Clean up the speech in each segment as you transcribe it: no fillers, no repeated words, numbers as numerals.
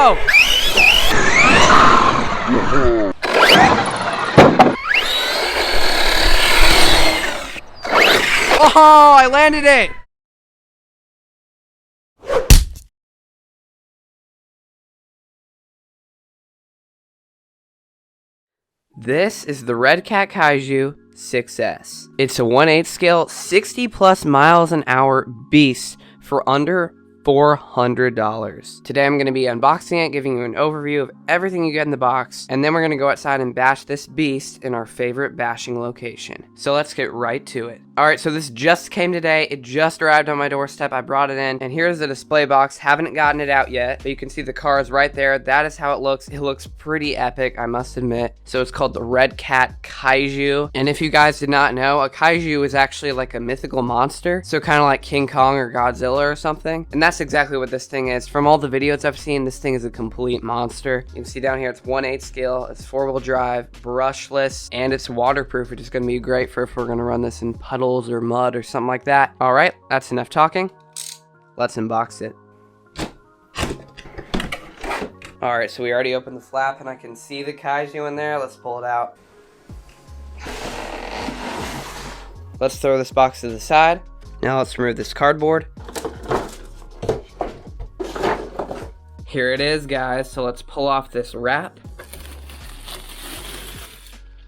go! Oh, I landed it! This is the Redcat Kaiju 6S. It's a 1/8 scale, 60 plus miles an hour beast for under $400. Today I'm going to be unboxing it, giving you an overview of everything you get in the box, and then we're going to go outside and bash this beast in our favorite bashing location. So let's get right to it. Alright, so this just came today. It just arrived on my doorstep. I brought it in, and here's the display box. Haven't gotten it out yet, but you can see the cars right there. That is how it looks. It looks pretty epic, I must admit. So it's called the Redcat Kaiju, and if you guys did not know, a kaiju is actually like a mythical monster, so kind of like King Kong or Godzilla or something, and that's exactly what this thing is. From all the videos I've seen, this thing is a complete monster. You can see down here it's 1/8 scale, it's 4-wheel drive, brushless, and it's waterproof, which is going to be great for if we're going to run this in puddles or mud or something like that. Alright, that's enough talking. Let's unbox it. Alright, so we already opened the flap and I can see the kaiju in there. Let's pull it out. Let's throw this box to the side. Now let's remove this cardboard. Here it is, guys. So let's pull off this wrap.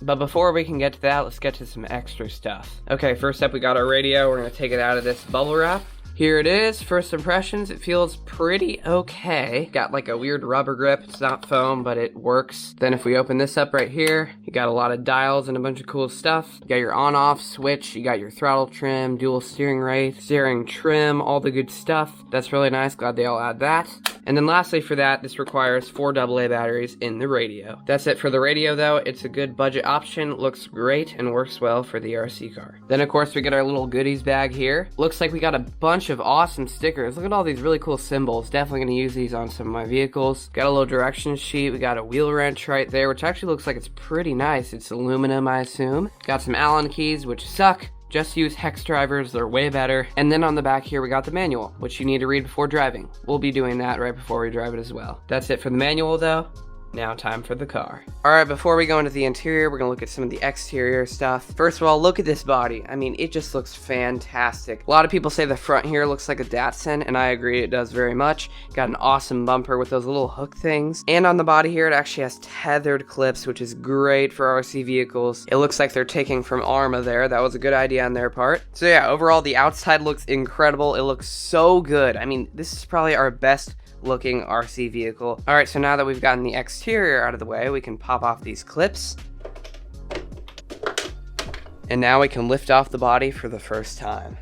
But before we can get to that, let's get to some extra stuff. Okay, first up we got our radio. We're gonna take it out of this bubble wrap. Here it is, first impressions. It feels pretty okay. Got like a weird rubber grip. It's not foam, but it works. Then if we open this up right here, you got a lot of dials and a bunch of cool stuff. You got your on-off switch, you got your throttle trim, dual steering rate, steering trim, all the good stuff. That's really nice, glad they all add that. And then lastly for that, this requires 4 AA batteries in the radio. That's it for the radio though. It's a good budget option, looks great, and works well for the RC car. Then of course we get our little goodies bag here. Looks like we got a bunch of awesome stickers. Look at all these really cool symbols. Definitely gonna use these on some of my vehicles. Got a little directions sheet. We got a wheel wrench right there, which actually looks like it's pretty nice. It's aluminum, I assume. Got some Allen keys, which suck. Just use hex drivers, they're way better. And then on the back here we got the manual, which you need to read before driving. We'll be doing that right before we drive it as well. That's it for the manual though. Now time for the car. Alright, before we go into the interior, we're gonna look at some of the exterior stuff. First of all, look at this body. I mean, it just looks fantastic. A lot of people say the front here looks like a Datsun, and I agree, it does very much. Got an awesome bumper with those little hook things. And on the body here, it actually has tethered clips, which is great for RC vehicles. It looks like they're taking from Arrma there. That was a good idea on their part. So yeah, overall, the outside looks incredible. It looks so good. I mean, this is probably our best looking RC vehicle. Alright, so now that we've gotten the exterior out of the way, we can pop off these clips. And now we can lift off the body for the first time.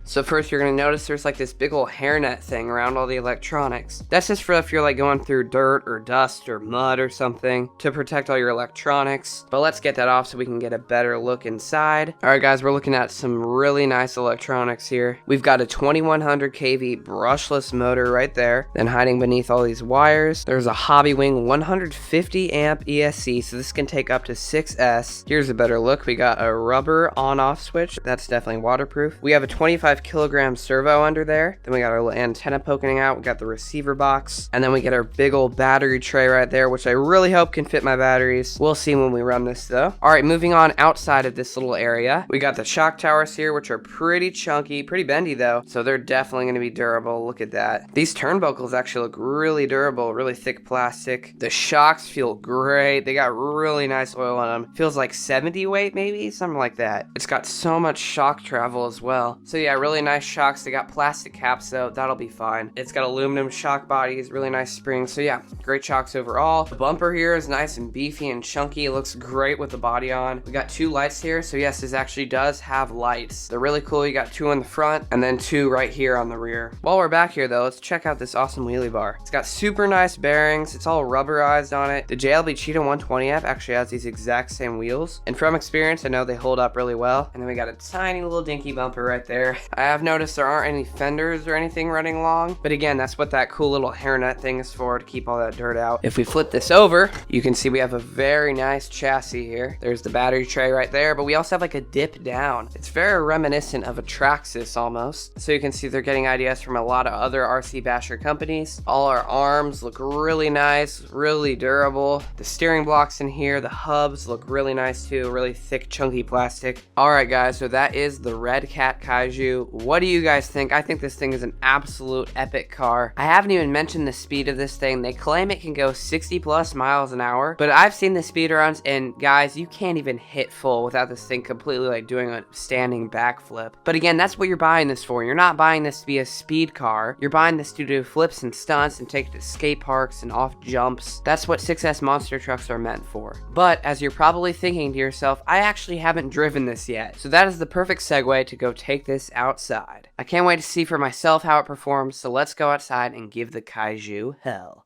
So first you're going to notice there's like this big old hairnet thing around all the electronics. That's just for if you're like going through dirt or dust or mud or something to protect all your electronics. But let's get that off so we can get a better look inside. Alright guys, we're looking at some really nice electronics here. We've got a 2100 kV brushless motor right there. Then hiding beneath all these wires, there's a Hobbywing 150 amp ESC, so this can take up to 6S. Here's a better look. We got a rubber on-off switch. That's definitely waterproof. We have a 25 kilogram servo under there. Then we got our little antenna poking out. We got the receiver box, and then we get our big old battery tray right there, which I really hope can fit my batteries. We'll see when we run this though. All right, moving on outside of this little area, we got the shock towers here, which are pretty chunky, pretty bendy though, so they're definitely going to be durable. Look at that. These turnbuckles actually look really durable, really thick plastic. The shocks feel great. They got really nice oil on them. Feels like 70 weight maybe, something like that. It's got so much shock travel as well. So yeah, really nice shocks. They got plastic caps though, that'll be fine. It's got aluminum shock bodies, really nice springs. So yeah, great shocks overall. The bumper here is nice and beefy and chunky. It looks great with the body on. We got 2 lights here, so yes, this actually does have lights. They're really cool. You got 2 in the front and then 2 right here on the rear. While we're back here though, let's check out this awesome wheelie bar. It's got super nice bearings. It's all rubberized on it. The JLB Cheetah 120F actually has these exact same wheels, and from experience I know they hold up really well. And then we got a tiny little dinky bumper right there. I have noticed there aren't any fenders or anything running along, but again, that's what that cool little hairnet thing is for, to keep all that dirt out. If we flip this over, you can see we have a very nice chassis here. There's the battery tray right there, but we also have like a dip down. It's very reminiscent of a Traxxas almost. So you can see they're getting ideas from a lot of other RC basher companies. All our arms look really nice, really durable. The steering blocks in here, the hubs look really nice too, really thick, chunky plastic. All right guys, so that is the Redcat Kaiju. What do you guys think? I think this thing is an absolute epic car. I haven't even mentioned the speed of this thing. They claim it can go 60 plus miles an hour, but I've seen the speed runs, and guys, you can't even hit full without this thing completely like doing a standing backflip. But again, that's what you're buying this for. You're not buying this to be a speed car. You're buying this to do flips and stunts and take it to skate parks and off jumps. That's what 6S monster trucks are meant for. But as you're probably thinking to yourself, I actually haven't driven this yet. So that is the perfect segue to go take this outside. I can't wait to see for myself how it performs, so let's go outside and give the Kaiju hell.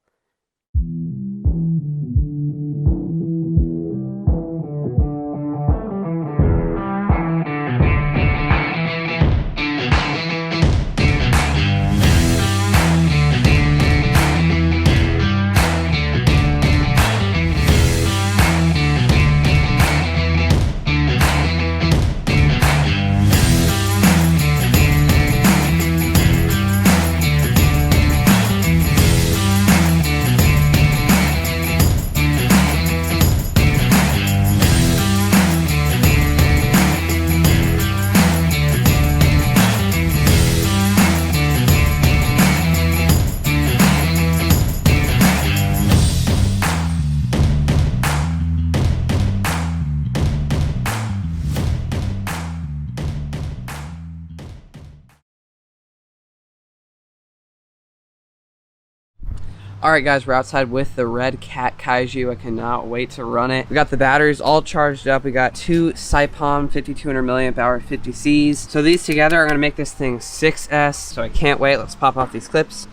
Alright guys, we're outside with the Redcat Kaiju. I cannot wait to run it. We got the batteries all charged up. We got two Saipom 5200 milliamp hour 50Cs. So these together are going to make this thing 6S. So I can't wait. Let's pop off these clips.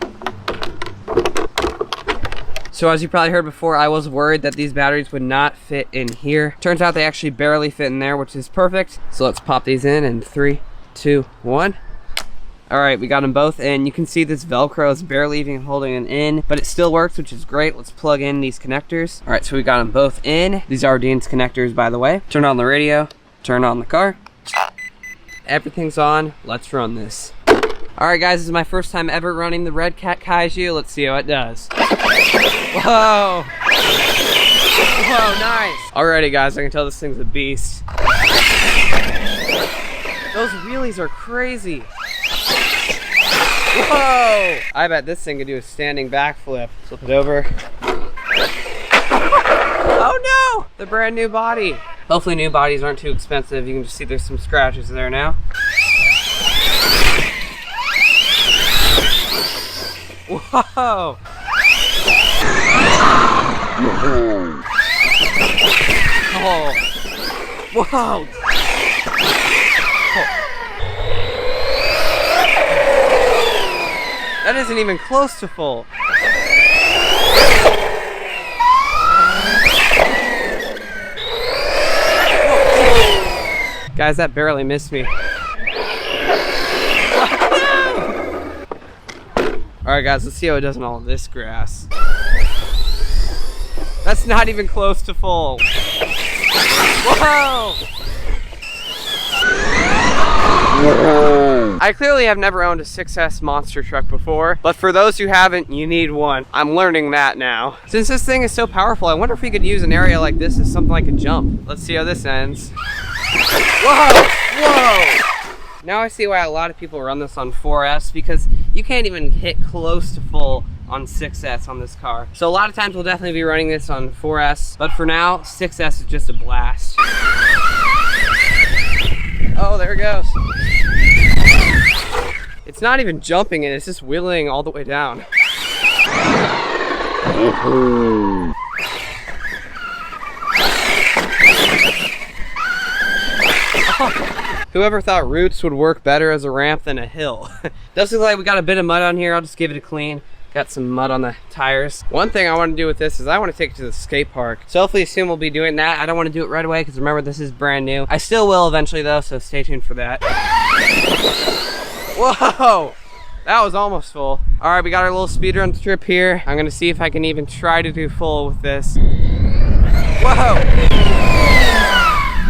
So as you probably heard before, I was worried that these batteries would not fit in here. Turns out they actually barely fit in there, which is perfect. So let's pop these in 3, 2, 1. All right, we got them both in. You can see this Velcro is barely even holding it in, but it still works, which is great. Let's plug in these connectors. All right, so we got them both in. These are Dean's connectors, by the way. Turn on the radio, turn on the car. Everything's on. Let's run this. All right, guys, this is my first time ever running the Redcat Kaiju. Let's see how it does. Whoa. Whoa, nice. Alrighty, guys, I can tell this thing's a beast. Those wheelies are crazy. Whoa! I bet this thing could do a standing backflip. Flip it over. Oh no! The brand new body. Hopefully new bodies aren't too expensive. You can just see there's some scratches there now. Whoa! Oh! Whoa! That isn't even close to full. Guys, that barely missed me. Alright guys, let's see how it does in all of this grass. That's not even close to full. Whoa! I clearly have never owned a 6S monster truck before, but for those who haven't, you need one. I'm learning that now. Since this thing is so powerful, I wonder if we could use an area like this as something like a jump. Let's see how this ends. Whoa! Whoa! Now I see why a lot of people run this on 4S, because you can't even hit close to full on 6S on this car. So a lot of times we'll definitely be running this on 4S, but for now, 6S is just a blast. Oh, there it goes. It's not even jumping in, it's just wheeling all the way down. Whoever thought roots would work better as a ramp than a hill. Does look like we got a bit of mud on here. I'll just give it a clean. Got some mud on the tires. One thing I want to do with this is I want to take it to the skate park. So hopefully soon we'll be doing that. I don't want to do it right away because remember, this is brand new. I still will eventually though, so stay tuned for that. Whoa! That was almost full. All right, we got our little speedrun strip here. I'm gonna see if I can even try to do full with this. Whoa!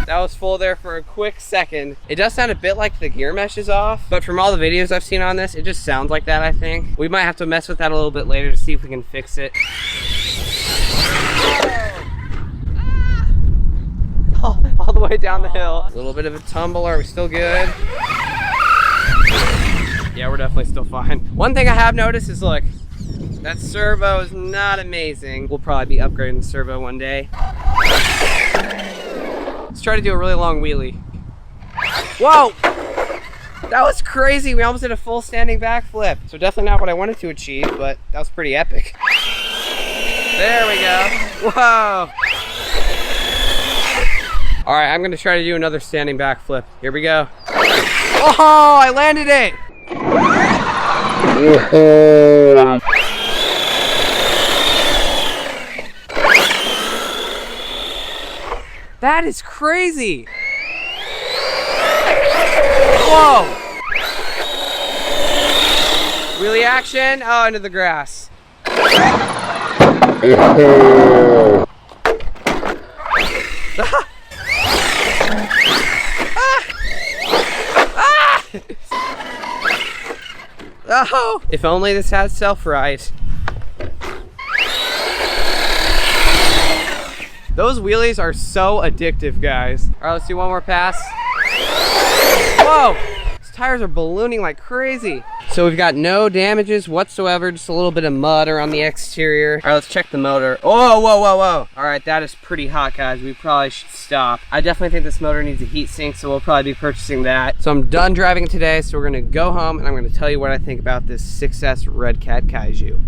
That was full there for a quick second. It does sound a bit like the gear mesh is off, but from all the videos I've seen on this, it just sounds like that, I think. We might have to mess with that a little bit later to see if we can fix it. All the way down the hill. A little bit of a tumble. Are we still good? Yeah, we're definitely still fine. One thing I have noticed is, look, that servo is not amazing. We'll probably be upgrading the servo one day. Let's try to do a really long wheelie. Whoa! That was crazy. We almost did a full standing backflip. So definitely not what I wanted to achieve, but that was pretty epic. There we go. Whoa! All right, I'm gonna try to do another standing backflip. Here we go. Oh, I landed it! That is crazy! Whoa! Wheelie action? Oh, into the grass. Oh, if only this had self-ride. Those wheelies are so addictive, guys. All right, let's do one more pass. Whoa, these tires are ballooning like crazy. So we've got no damages whatsoever, just a little bit of mud around the exterior. All right, let's check the motor. Oh, whoa, whoa, whoa. All right, that is pretty hot, guys. We probably should stop. I definitely think this motor needs a heat sink, so we'll probably be purchasing that. So I'm done driving today, so we're gonna go home and I'm gonna tell you what I think about this 6S Redcat Kaiju.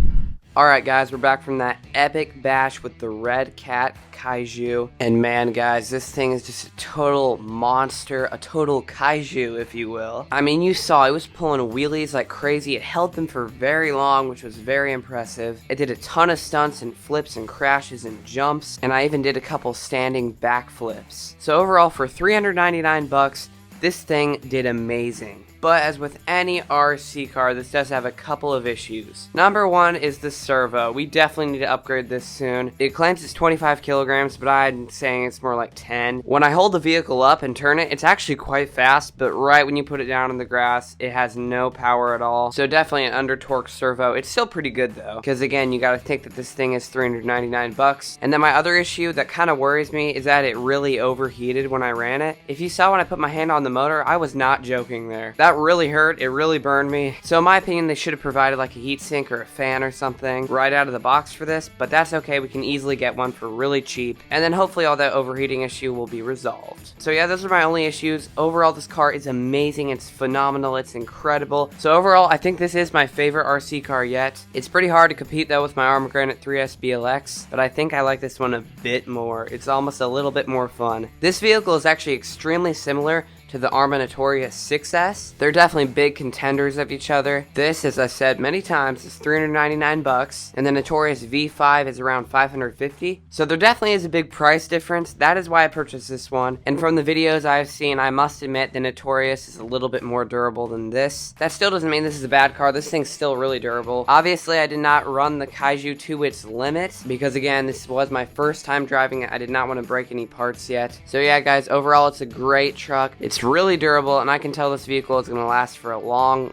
All right, guys, we're back from that epic bash with the Redcat Kaiju. And man, guys, this thing is just a total monster, a total kaiju, if you will. I mean, you saw it was pulling wheelies like crazy. It held them for very long, which was very impressive. It did a ton of stunts and flips and crashes and jumps. And I even did a couple standing backflips. So overall, for 399 bucks, this thing did amazing. But as with any RC car, this does have a couple of issues. Number one is the servo. We definitely need to upgrade this soon. It claims it's 25 kilograms, but I'm saying it's more like 10. When I hold the vehicle up and turn it, it's actually quite fast, but right when you put it down in the grass, it has no power at all. So definitely an under-torqued servo. It's still pretty good though, because again, you gotta think that this thing is 399 bucks. And then my other issue that kind of worries me is that it really overheated when I ran it. If you saw when I put my hand on the motor, I was not joking there. That really hurt. It really burned me. So in my opinion, they should have provided like a heat sink or a fan or something right out of the box for this, but that's okay. We can easily get one for really cheap, and then hopefully all that overheating issue will be resolved. So yeah, those are my only issues. Overall, this car is amazing. It's phenomenal. It's incredible. So overall, I think this is my favorite RC car yet. It's pretty hard to compete though with my Arrma 3S BLX, but I think I like this one a bit more. It's almost a little bit more fun. This vehicle is actually extremely similar to the Arrma Notorious 6S. They're definitely big contenders of each other. This, as I said many times, is 399 bucks, and the Notorious V5 is around 550. So there definitely is a big price difference. That is why I purchased this one. And from the videos I've seen, I must admit the Notorious is a little bit more durable than this. That still doesn't mean this is a bad car. This thing's still really durable. Obviously, I did not run the Kaiju to its limit, because again, this was my first time driving it. I did not want to break any parts yet. So yeah, guys, overall, it's a great truck. It's really durable, and I can tell this vehicle is going to last for a long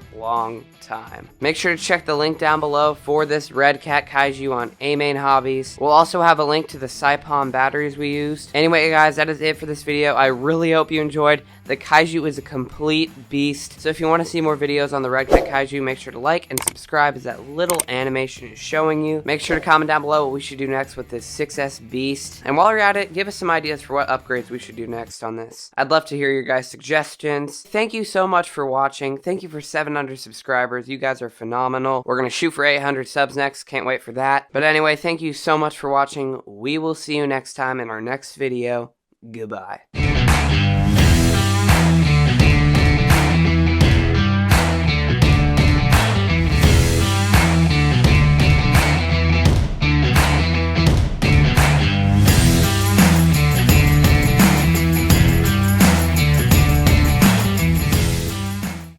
time. Make sure to check the link down below for this Redcat Kaiju on A-Main Hobbies. We'll also have a link to the Saipom batteries we used. Anyway, guys, that is it for this video. I really hope you enjoyed. The Kaiju is a complete beast. So if you want to see more videos on the Redcat Kaiju, make sure to like and subscribe as that little animation is showing you. Make sure to comment down below what we should do next with this 6S beast. And while you're at it, give us some ideas for what upgrades we should do next on this. I'd love to hear your guys' suggestions. Thank you so much for watching. Thank you for 700 subscribers. You guys are phenomenal. We're going to shoot for 800 subs next. Can't wait for that. But anyway, thank you so much for watching. We will see you next time in our next video. Goodbye.